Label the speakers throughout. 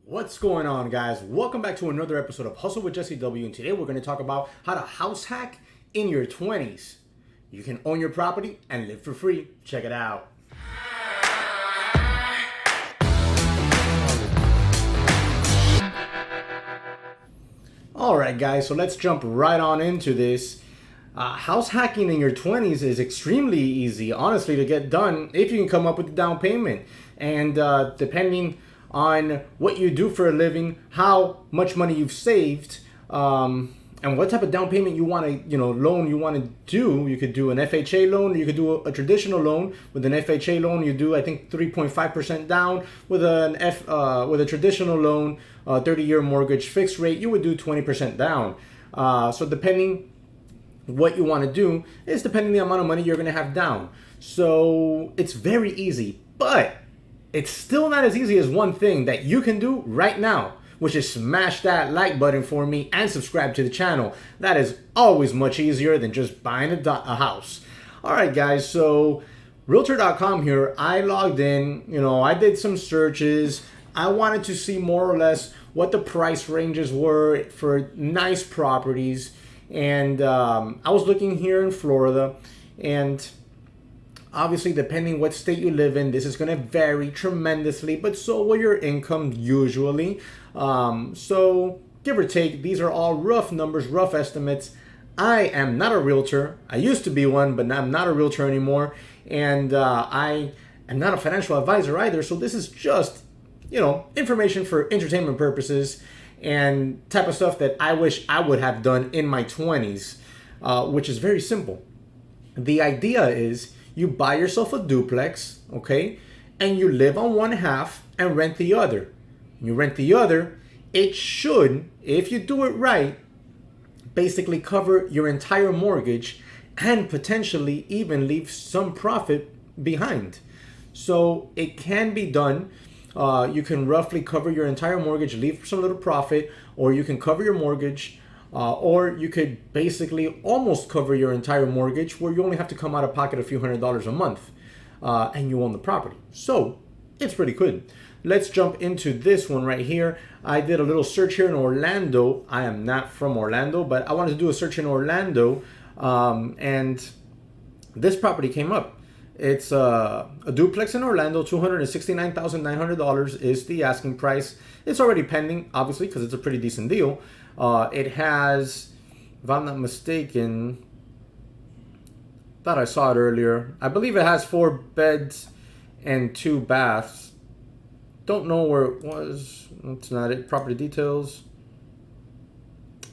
Speaker 1: What's going on, guys? Welcome back to another episode of Hustle with Jesse W. And today we're going to talk about how to house hack in your 20s. You can own your property and live for free. Check it out. All right, guys, so let's jump right on into this. House hacking in your 20s is extremely easy, honestly, to get done if you can come up with a down payment. And depending on what you do for a living, how much money you've saved, and what type of down payment you want to, loan you want to do. You could do an FHA loan, or you could do a traditional loan. With an FHA loan, you do, I think, 3.5% down. With a traditional loan, 30-year mortgage fixed rate, you would do 20% down. So depending what you want to do is depending the amount of money you're going to have down. So it's very easy, but it's still not as easy as one thing that you can do right now, which is smash that like button for me and subscribe to the channel. That is always much easier than just buying a house. All right, guys, so Realtor.com here, I logged in, I did some searches. I wanted to see more or less what the price ranges were for nice properties. And I was looking here in Florida, and obviously, depending what state you live in, this is going to vary tremendously, but so will your income usually. So give or take, these are all rough numbers, rough estimates. I am not a realtor. I used to be one, but I'm not a realtor anymore. And I am not a financial advisor either. So this is just, information for entertainment purposes and type of stuff that I wish I would have done in my 20s, which is very simple. The idea is you buy yourself a duplex, okay, and you live on one half and rent the other. You rent the other, it should, if you do it right, basically cover your entire mortgage and potentially even leave some profit behind. So it can be done. You can roughly cover your entire mortgage, leave some little profit, or you can cover your mortgage, or you could basically almost cover your entire mortgage where you only have to come out of pocket a few $100s a month, and you own the property. So it's pretty good. Let's jump into this one right here. I did a little search here in Orlando. I am not from Orlando, but I wanted to do a search in Orlando, and this property came up. It's a duplex in Orlando. $269,900 is the asking price. It's already pending, obviously, because it's a pretty decent deal. It has, if I'm not mistaken, thought I saw it earlier. I believe it has 4 beds and 2 baths. Don't know where it was. That's not it. Property details.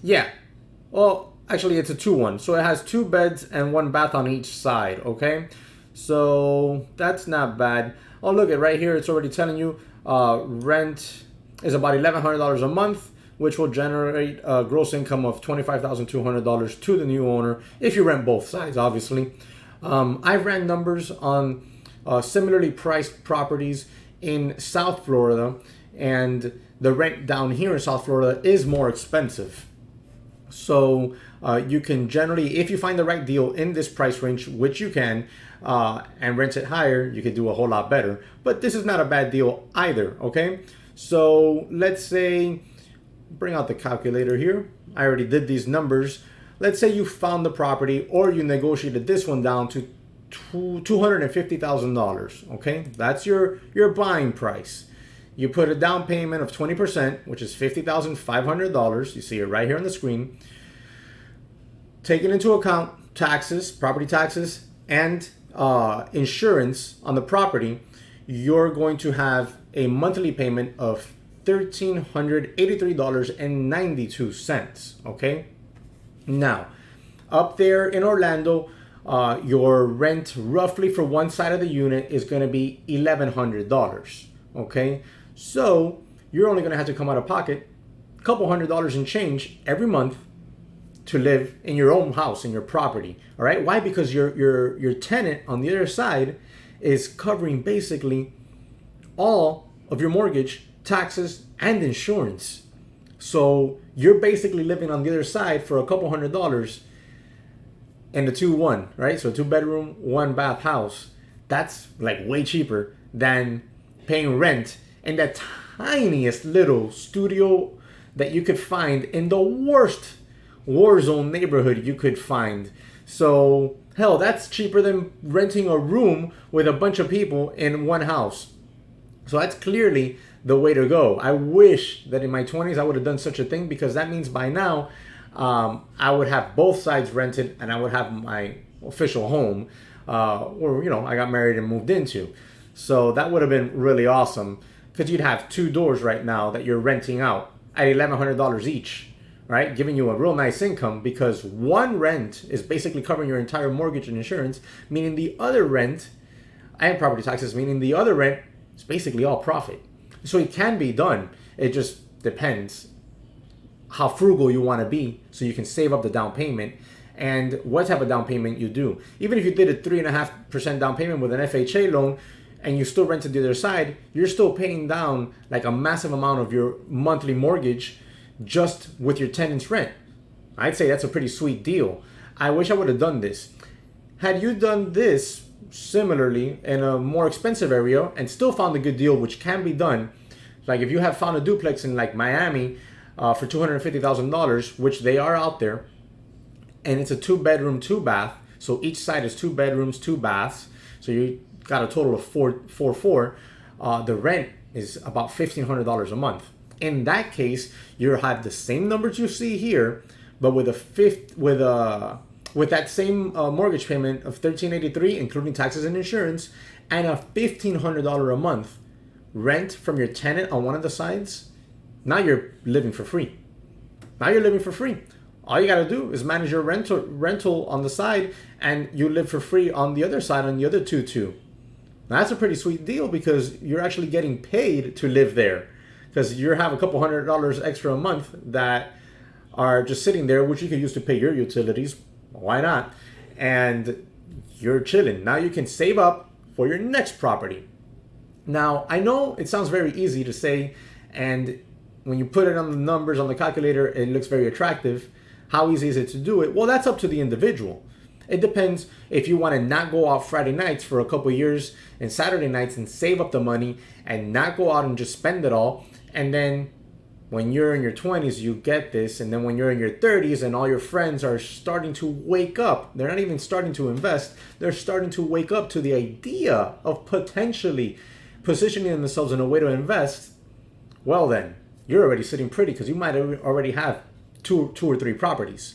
Speaker 1: Yeah. Well, actually, it's a 2-1. So it has 2 beds and 1 bath on each side. Okay. So that's not bad. Oh, look at right here. It's already telling you rent is about $1,100 a month, which will generate a gross income of $25,200 to the new owner if you rent both sides, obviously. I've ran numbers on similarly priced properties in South Florida, and the rent down here in South Florida is more expensive. So you can generally, if you find the right deal in this price range, which you can, and rent it higher, you could do a whole lot better. But this is not a bad deal either, okay? So let's say, bring out the calculator here. I already did these numbers. Let's say you found the property or you negotiated this one down to $250,000, okay? That's your buying price. You put a down payment of 20%, which is $50,500. You see it right here on the screen. Taking into account taxes, property taxes, and insurance on the property, you're going to have a monthly payment of $1,383.92, okay? Now, up there in Orlando, your rent roughly for one side of the unit is going to be $1,100, okay? So you're only going to have to come out of pocket a couple $100s and change every month to live in your own house, in your property, all right? Why? Because your tenant on the other side is covering basically all of your mortgage, taxes, and insurance. So you're basically living on the other side for a couple $100 in the 2-1, right? So 2-bedroom, 1-bath house. That's like way cheaper than paying rent in that tiniest little studio that you could find in the worst war zone neighborhood you could find. So hell, that's cheaper than renting a room with a bunch of people in one house. So that's clearly the way to go. I wish that in my 20s I would have done such a thing, because that means by now I would have both sides rented and I would have my official home, or I got married and moved into. So that would have been really awesome, because you'd have two doors right now that you're renting out at $1,100 each, right? Giving you a real nice income, because one rent is basically covering your entire mortgage and insurance, meaning the other rent, and property taxes, meaning the other rent is basically all profit. So it can be done. It just depends how frugal you want to be, so you can save up the down payment and what type of down payment you do. Even if you did a 3.5% down payment with an FHA loan and you still rented the other side, you're still paying down like a massive amount of your monthly mortgage just with your tenant's rent. I'd say that's a pretty sweet deal. I wish I would have done this. Had you done this similarly in a more expensive area and still found a good deal, which can be done, like if you have found a duplex in like Miami for $250,000, which they are out there, and it's a 2-bedroom, 2-bath, so each side is 2 bedrooms, 2 baths, so you got a total of four. The rent is about $1,500 a month. In that case, you'll have the same numbers you see here, but with that same mortgage payment of $1,383, including taxes and insurance, and a $1,500 a month rent from your tenant on one of the sides. Now you're living for free. All you gotta do is manage your rental on the side, and you live for free on the other side, on the other two too. Now that's a pretty sweet deal, because you're actually getting paid to live there, because you have a couple $100 extra a month that are just sitting there, which you can use to pay your utilities. Why not? And you're chilling. Now you can save up for your next property. Now, I know it sounds very easy to say, and when you put it on the numbers on the calculator, it looks very attractive. How easy is it to do it? Well, that's up to the individual. It depends if you want to not go out Friday nights for a couple years and Saturday nights and save up the money and not go out and just spend it all. And then when you're in your 20s, you get this. And then when you're in your 30s and all your friends are starting to wake up, they're not even starting to invest. They're starting to wake up to the idea of potentially positioning themselves in a way to invest. Well, then you're already sitting pretty, because you might already have two or three properties.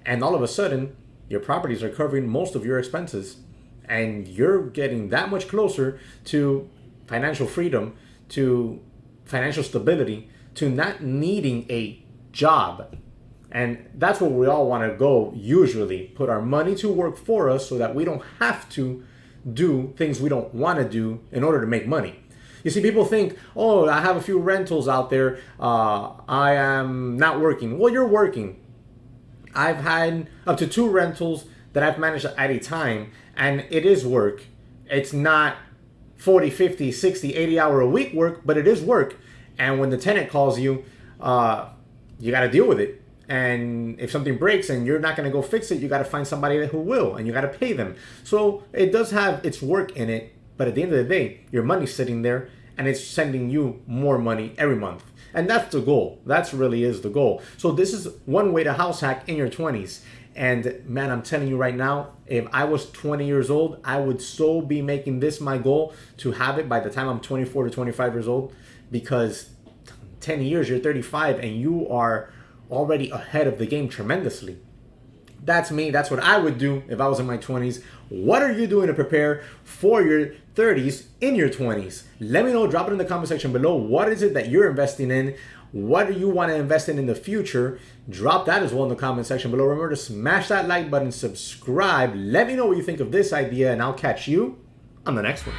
Speaker 1: And all of a sudden, your properties are covering most of your expenses. And you're getting that much closer to financial freedom, to financial stability, to not needing a job. And that's where we all want to go usually. Put our money to work for us so that we don't have to do things we don't want to do in order to make money. You see, people think, oh, I have a few rentals out there. I am not working. Well, you're working. I've had up to 2 rentals that I've managed at a time, and it is work. It's not 40, 50, 60, 80 hour a week work, but it is work. And when the tenant calls you, you got to deal with it. And if something breaks and you're not going to go fix it, you got to find somebody who will, and you got to pay them. So it does have its work in it. But at the end of the day, your money's sitting there and it's sending you more money every month. And that's the goal. That really is the goal. So this is one way to house hack in your 20s. And man, I'm telling you right now, if I was 20 years old, I would so be making this my goal to have it by the time I'm 24 to 25 years old. Because 10 years, you're 35 and you are already ahead of the game tremendously. That's me. That's what I would do if I was in my 20s. What are you doing to prepare for your 30s in your 20s? Let me know. Drop it in the comment section below. What is it that you're investing in? What do you want to invest in the future? Drop that as well in the comment section below. Remember to smash that like button, subscribe. Let me know what you think of this idea, and I'll catch you on the next one.